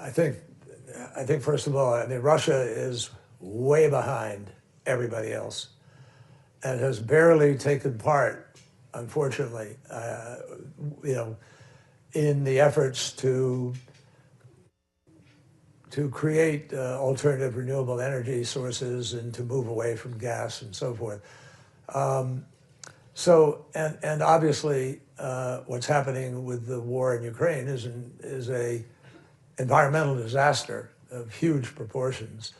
I think first of all, I mean, Russia is way behind everybody else and has barely taken part, unfortunately, in the efforts to create alternative renewable energy sources and to move away from gas and so forth. And obviously, what's happening with the war in Ukraine is a environmental disaster of huge proportions.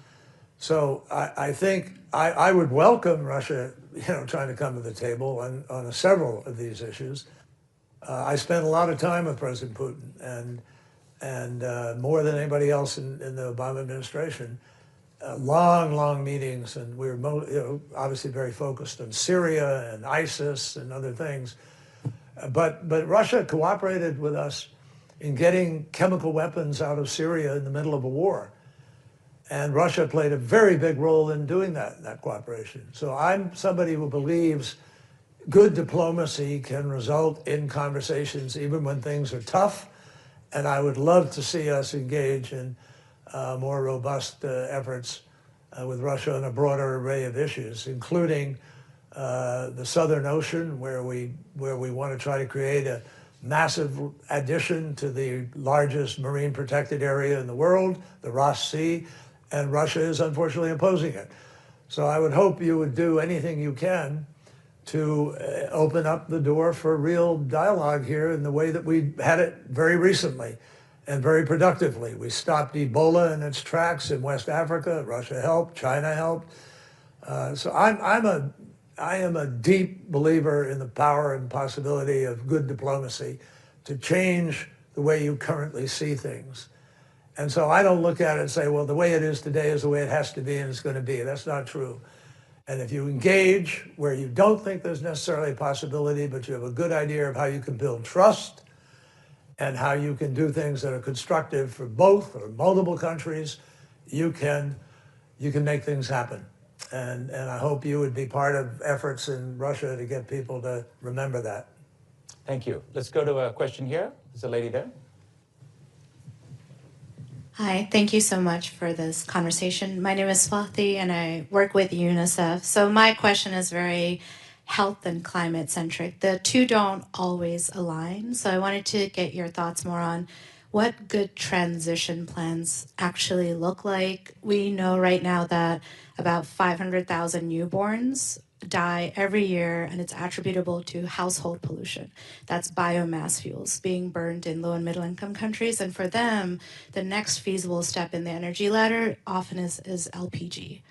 So I think I would welcome Russia, trying to come to the table on several of these issues. I spent a lot of time with President Putin and more than anybody else in the Obama administration. Long meetings, and we were obviously very focused on Syria and ISIS and other things. But Russia cooperated with us in getting chemical weapons out of Syria in the middle of a war. And Russia played a very big role in doing that cooperation. So I'm somebody who believes good diplomacy can result in conversations even when things are tough. And I would love to see us engage in more robust efforts with Russia on a broader array of issues, including the Southern Ocean, where we want to try to create a massive addition to the largest marine protected area in the world, the Ross Sea, and Russia is unfortunately opposing it. So I would hope you would do anything you can to open up the door for real dialogue here in the way that we had it very recently and very productively. We stopped Ebola in its tracks in West Africa. Russia helped, China helped. So I am a deep believer in the power and possibility of good diplomacy to change the way you currently see things. And so I don't look at it and say, well, the way it is today is the way it has to be and it's going to be. That's not true. And if you engage where you don't think there's necessarily a possibility, but you have a good idea of how you can build trust and how you can do things that are constructive for both or multiple countries, you can make things happen. And I hope you would be part of efforts in Russia to get people to remember that. Thank you. Let's go to a question here. There's a lady there. Hi, thank you so much for this conversation. My name is Swati and I work with UNICEF. So my question is very health and climate centric. The two don't always align. So I wanted to get your thoughts more on what good transition plans actually look like. We know right now that about 500,000 newborns die every year, and it's attributable to household pollution. That's biomass fuels being burned in low and middle income countries. And for them, the next feasible step in the energy ladder often is LPG.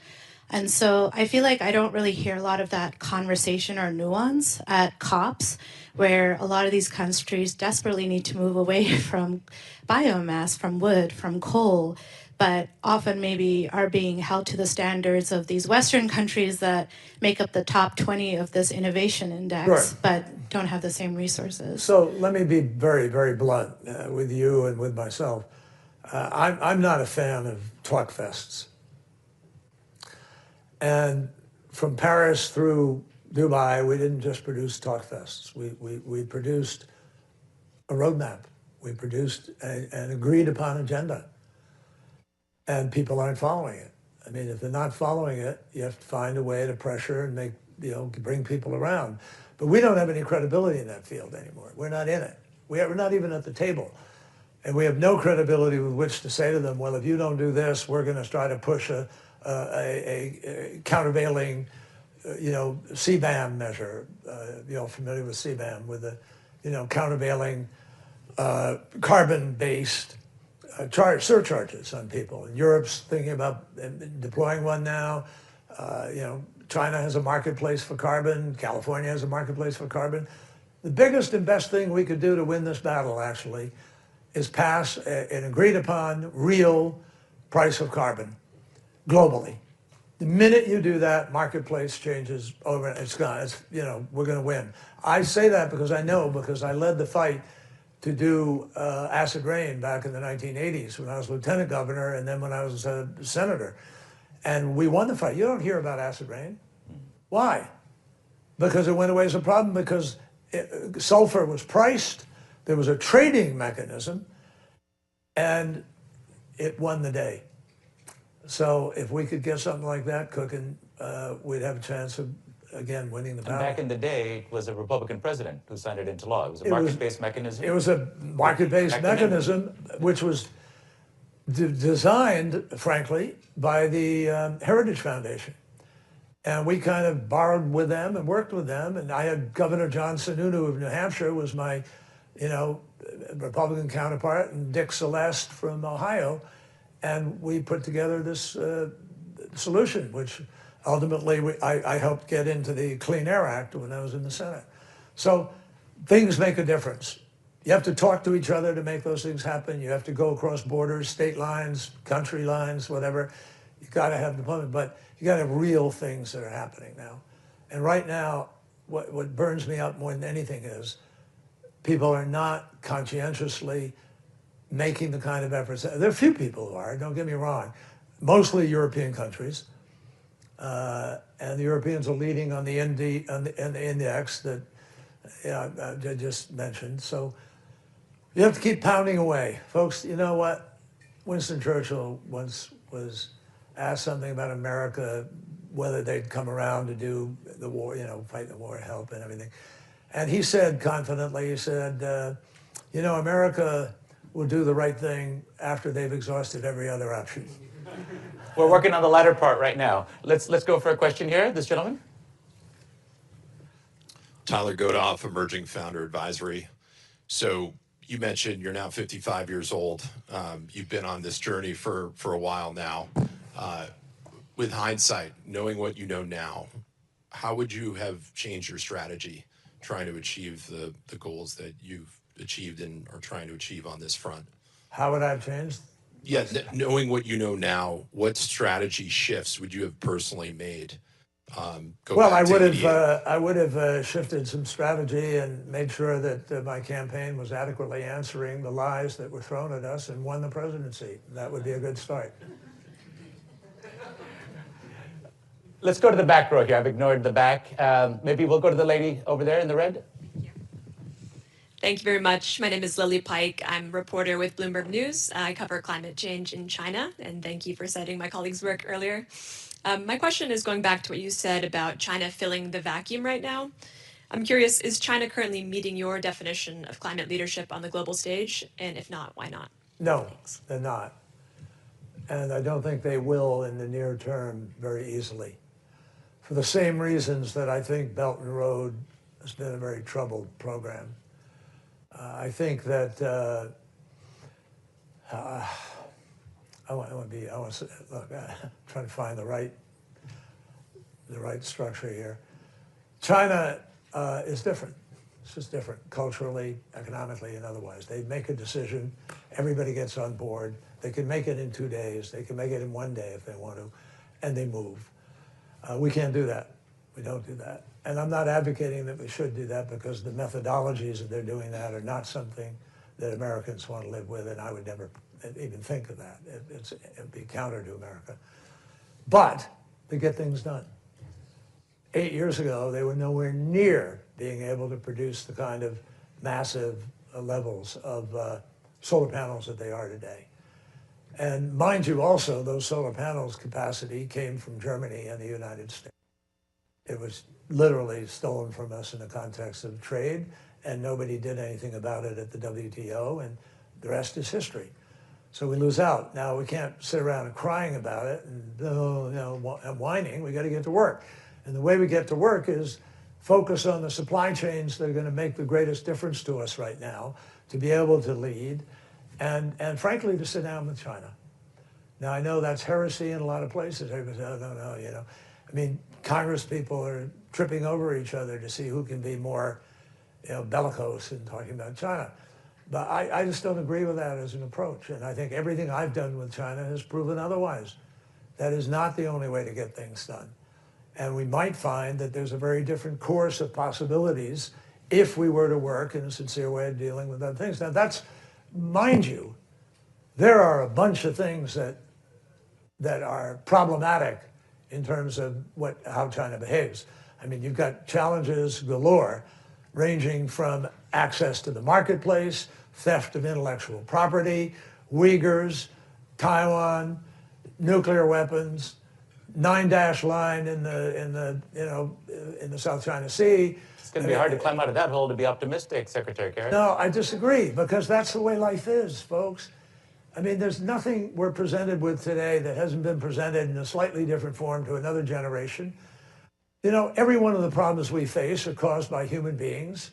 And so I feel like I don't really hear a lot of that conversation or nuance at COPs, where a lot of these countries desperately need to move away from biomass, from wood, from coal, but often maybe are being held to the standards of these Western countries that make up the top 20 of this innovation index, Sure. but don't have the same resources. So let me be very, very blunt with you and with myself. I'm not a fan of talk fests. And from Paris through Dubai, we didn't just produce talk fests. We produced a roadmap. We produced an agreed upon agenda. And people aren't following it. I mean, if they're not following it, you have to find a way to pressure and bring people around. But we don't have any credibility in that field anymore. We're not in it. We're not even at the table. And we have no credibility with which to say to them, well, if you don't do this, we're going to try to push a countervailing CBAM measure, familiar with CBAM, with the, countervailing carbon-based surcharges on people. And Europe's thinking about deploying one now. China has a marketplace for carbon. California has a marketplace for carbon. The biggest and best thing we could do to win this battle, actually, is pass an agreed upon real price of carbon globally. The minute you do that, marketplace changes over. It's gone. We're going to win. I say that because I led the fight to do acid rain back in the 1980s when I was lieutenant governor and then when I was a senator. And we won the fight. You don't hear about acid rain. Why? Because it went away as a problem, because sulfur was priced, there was a trading mechanism, and it won the day. So if we could get something like that cooking, we'd have a chance of, again, winning the battle. And back in the day, it was a Republican president who signed it into law. It was a market-based mechanism. It was a market-based mechanism, which was designed, frankly, by the Heritage Foundation. And we kind of borrowed with them and worked with them. And I had Governor John Sununu of New Hampshire was my, Republican counterpart, and Dick Celeste from Ohio. And we put together this solution, which ultimately I helped get into the Clean Air Act when I was in the Senate. So things make a difference. You have to talk to each other to make those things happen. You have to go across borders, state lines, country lines, whatever. You got to have deployment, but you got to have real things that are happening now. And right now, what burns me up more than anything is people are not conscientiously making the kind of efforts. There are a few people who are, don't get me wrong, mostly European countries. And the Europeans are leading on the index that I just mentioned. So you have to keep pounding away. Folks, you know what? Winston Churchill once was asked something about America, whether they'd come around to do the war, fight the war, help and everything. And he said confidently, America will do the right thing after they've exhausted every other option. We're working on the latter part right now. Let's go for a question here. This gentleman. Tyler Godoff, Emerging Founder Advisory. So you mentioned you're now 55 years old. You've been on this journey for a while now. With hindsight, knowing what you know now, how would you have changed your strategy trying to achieve the goals that you've achieved and are trying to achieve on this front? How would I have changed? Yeah, knowing what you know now, what strategy shifts would you have personally made? Well, I would have shifted some strategy and made sure that my campaign was adequately answering the lies that were thrown at us and won the presidency. That would be a good start. Let's go to the back row here. I've ignored the back. Maybe we'll go to the lady over there in the red. Thank you very much. My name is Lily Pike. I'm a reporter with Bloomberg News. I cover climate change in China, and thank you for citing my colleague's work earlier. My question is going back to what you said about China filling the vacuum right now. I'm curious, is China currently meeting your definition of climate leadership on the global stage? And if not, why not? No, Thanks. they're not. And I don't think they will in the near term very easily. For the same reasons that I think Belt and Road has been a very troubled program. I think that I'm trying to find the right structure here. China is different. It's just different culturally, economically, and otherwise. They make a decision, everybody gets on board. They can make it in 2 days. They can make it in 1 day if they want to, and they move. We can't do that. We don't do that. And I'm not advocating that we should do that because the methodologies that they're doing that are not something that Americans want to live with, and I would never even think of that. It'd be counter to America. But they get things done. 8 years ago, they were nowhere near being able to produce the kind of massive levels of solar panels that they are today. And mind you also, those solar panels capacity came from Germany and the United States. It was literally stolen from us in the context of trade, and nobody did anything about it at the WTO, and the rest is history. So we lose out. Now, we can't sit around and crying about it and whining. We got to get to work. And the way we get to work is focus on the supply chains that are going to make the greatest difference to us right now, to be able to lead, and frankly, to sit down with China. Now, I know that's heresy in a lot of places. Everybody says, oh, no, you know. I mean, Congress people are tripping over each other to see who can be more, you know, bellicose in talking about China. But I just don't agree with that as an approach. And I think everything I've done with China has proven otherwise. That is not the only way to get things done. And we might find that there's a very different course of possibilities if we were to work in a sincere way of dealing with other things. Now that's, mind you, there are a bunch of things that are problematic in terms of how China behaves. I mean, you've got challenges galore, ranging from access to the marketplace, theft of intellectual property, Uyghurs, Taiwan, nuclear weapons, 9-dash line in the South China Sea. It's going to be hard to climb out of that hole to be optimistic, Secretary Kerry. No, I disagree, because that's the way life is, folks. I mean, there's nothing we're presented with today that hasn't been presented in a slightly different form to another generation. You know, every one of the problems we face are caused by human beings,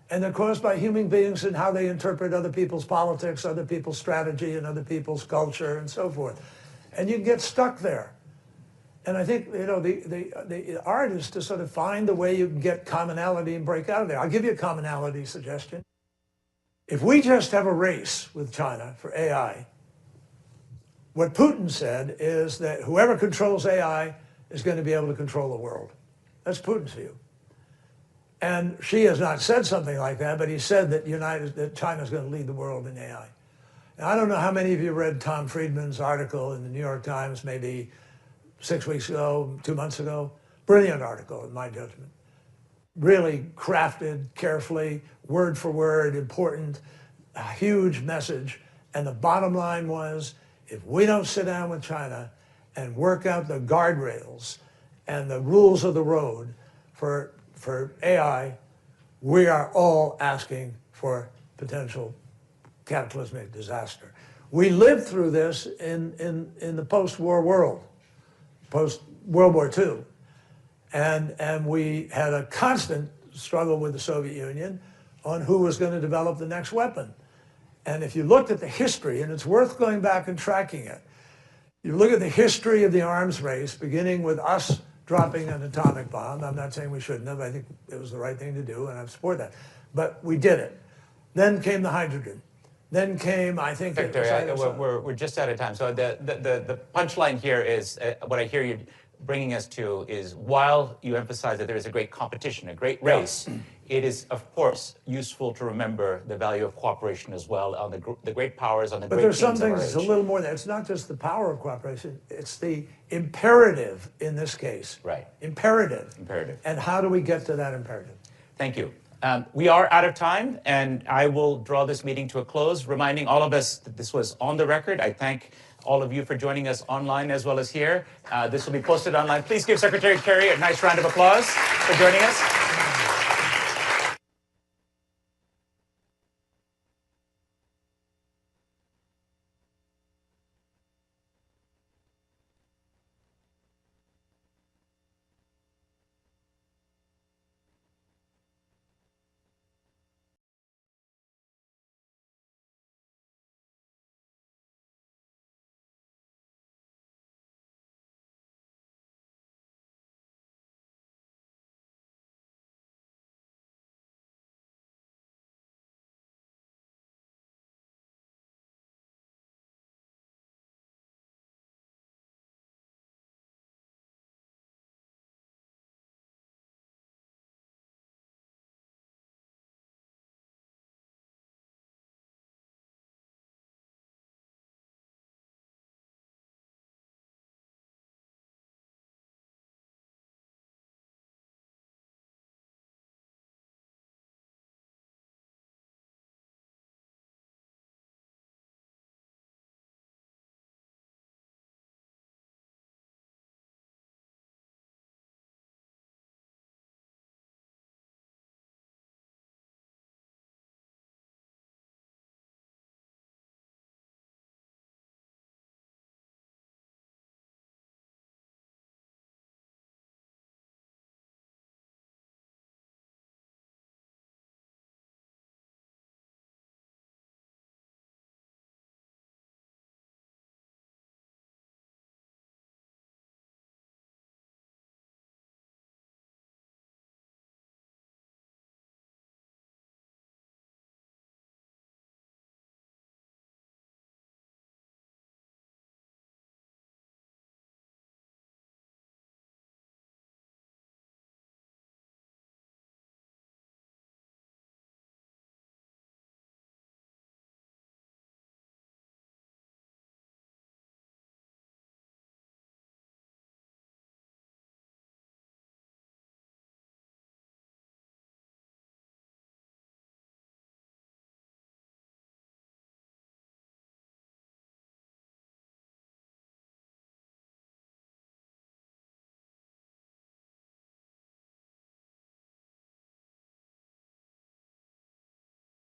and they're caused by human beings and how they interpret other people's politics, other people's strategy, and other people's culture, and so forth. And you can get stuck there. And I think, you know, the art is to sort of find the way you can get commonality and break out of there. I'll give you a commonality suggestion. If we just have a race with China for AI, what Putin said is that whoever controls AI is going to be able to control the world. That's Putin's view. And Xi has not said something like that, but he said that China's going to lead the world in AI. Now, I don't know how many of you read Tom Friedman's article in the New York Times maybe 6 weeks ago, 2 months ago. Brilliant article, in my judgment. Really crafted carefully, word for word, important, a huge message. And the bottom line was, if we don't sit down with China and work out the guardrails and the rules of the road for AI, we are all asking for potential cataclysmic disaster. We lived through this in the post-war world, post-World War II. And we had a constant struggle with the Soviet Union on who was going to develop the next weapon. And if you looked at the history, and it's worth going back and tracking it, you look at the history of the arms race, beginning with us dropping an atomic bomb. I'm not saying we shouldn't have. I think it was the right thing to do, and I support that. But we did it. Then came the hydrogen. Then came, I think... Secretary, we're just out of time. So the punchline here is, what I hear you bringing us to is, while you emphasize that there is a great competition, a great race, it is, of course, useful to remember the value of cooperation as well on the great powers, on the great But there's some teams of our things, it's a age. little more than, it's not just the power of cooperation, it's the imperative in this case. Right. Imperative. Imperative. And how do we get to that imperative? Thank you. We are out of time, and I will draw this meeting to a close, reminding all of us that this was on the record. I thank all of you for joining us online as well as here. This will be posted online. Please give Secretary Kerry a nice round of applause for joining us.